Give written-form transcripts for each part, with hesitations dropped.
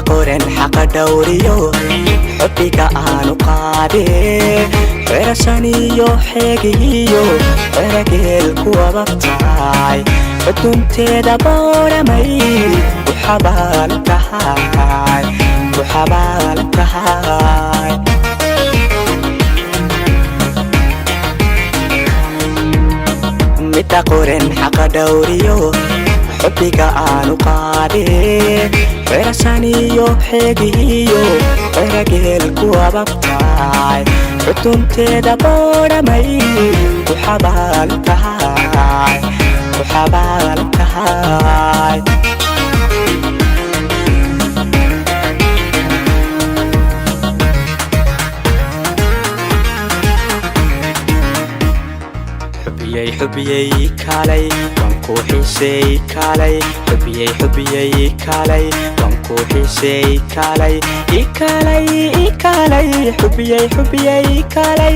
qoran xaqa dhowriyo xubbiga aanu qaade xerashaniyo xeegiyo erageel ku ababtahay xudunteeda booramay ku xabaal tahay midda qoran xaqa dhowriyo xubbiga aanu qaade xerashaniyo xeegiyo erageel ku ababtahay xudunteeda booramay ku xabaal tahay xubiyey kaalay waan ku xiisay kaalay xubiyey kaalay waan ku xiisay kaalay kaalay xubiyey kaalay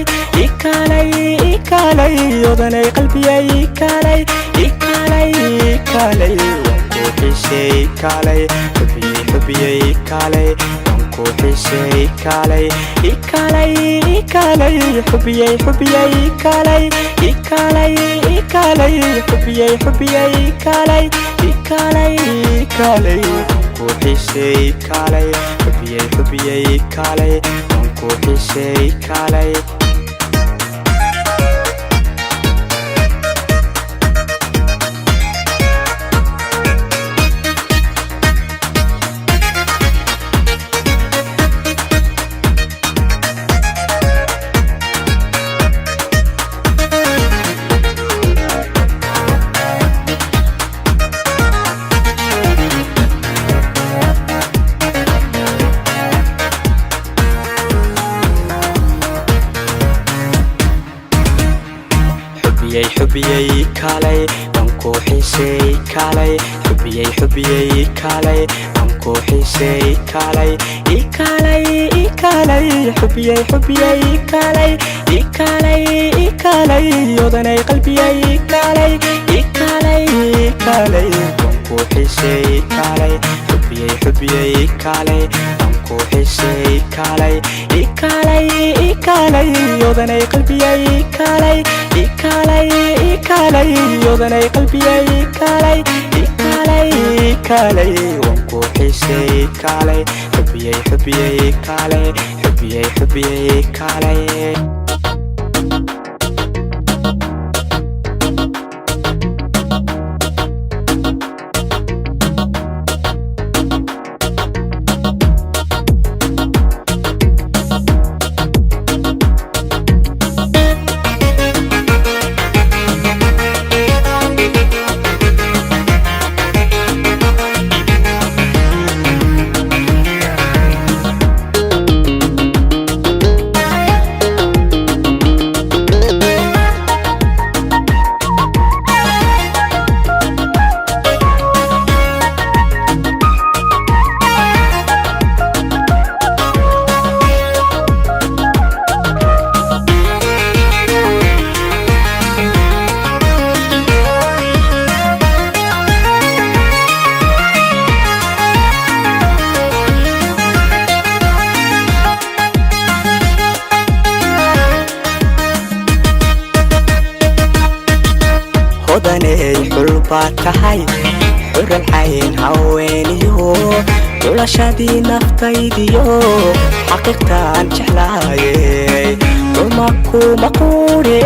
kaalay odanay qalbiyey kaalay waan ku xiisay kaalay xubiyey kaalay waan ku xiisay kaalay kaalay xubiyey kaalay kaalay xubiyey kaalay kaalay ku xiisay kaalay xubiyey kaalay waan ku xiisay kaalay xubiyey kaalay waan ku xiisay kaalay xubiyey kaalay waan ku xiisay kaalay kaalay xubiyey kaalay kaalay odanay qalbiyey kaalay waan ku xiisay kaalay xubiyey kaalay waan ku xiisay kaalay kaalay odanay qalbiyey kaalay kaalay odanay qalbiyey kaalay waan ku xiisay kaalay xubiyey kaalay kaalay odanay xul baad tahay xural xayn haweeniyo xulashadii naftaydiyo xaqiiqtaan jeclaayey uma kuma quure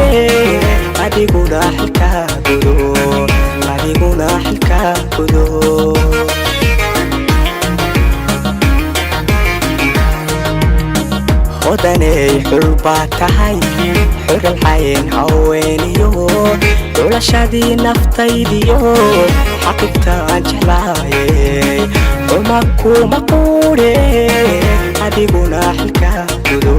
adiguna xilka gudo odanay xul baad tahay xural xayn haweeniyo xulashadii naftaydiyo xaqiiqtaan jeclaayey uma kuma quure adiguna xilka gudo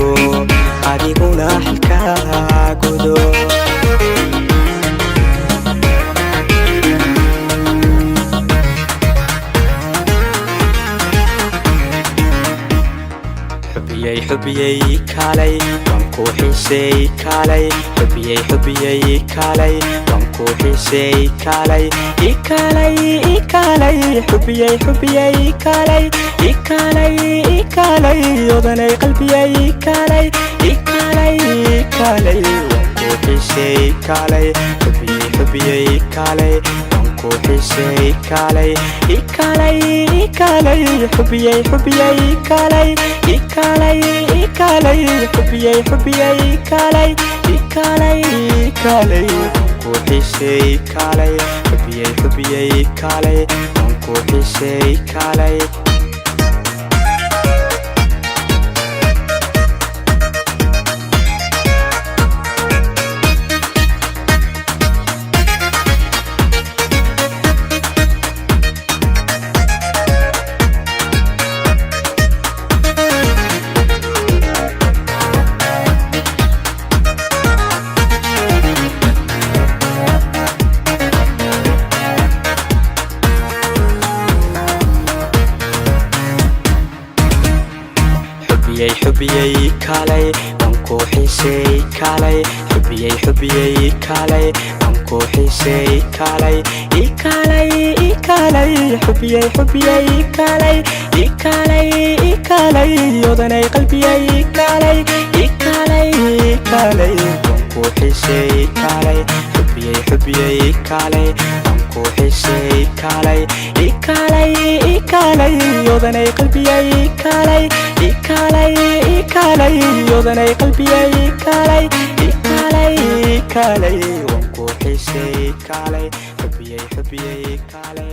xubiyey kaalay waan ku xiiseey kaalay xubiyey xubiyey kaalay waan ku xiiseey kaalay ikaalay ikaalay xubiyey xubiyey kaalay ikaalay ikaalay odanay qalbiyey kaalay ikaalay ikaalay waan ku xiiseey kaalay xubiyey xubiyey kaalay waan ku xiiseey kaalay ikaalay ikaalay xubiyey xubiyey kaalay ikaalay ikaalay xubiyey xubiyey kaalay ikaalay ikaalay waan ku xiiseey kaalay xubiyey xubiyey kaalay waan ku xiiseey kaalay xubiyey kaalay waan ku xiiseey kaalay xubiyey xubiyey kaalay waan ku xiiseey kaalay ikaalay ikaalay xubiyey xubiyey kaalay ikaalay ikaalay odanay qalbiyey kaalay ikaalay ikaalay waan ku xiiseey kaalay xubiyey xubiyey kaalay waan ku xiiseey kaalay ikaalay ikaalay odanay qalbiyey kaalay ikaalay ikaalay odanay qalbiyey kaalay ikaalay ikaalay waan ku xiiseey kaalay xubiyey xubiyey kaalay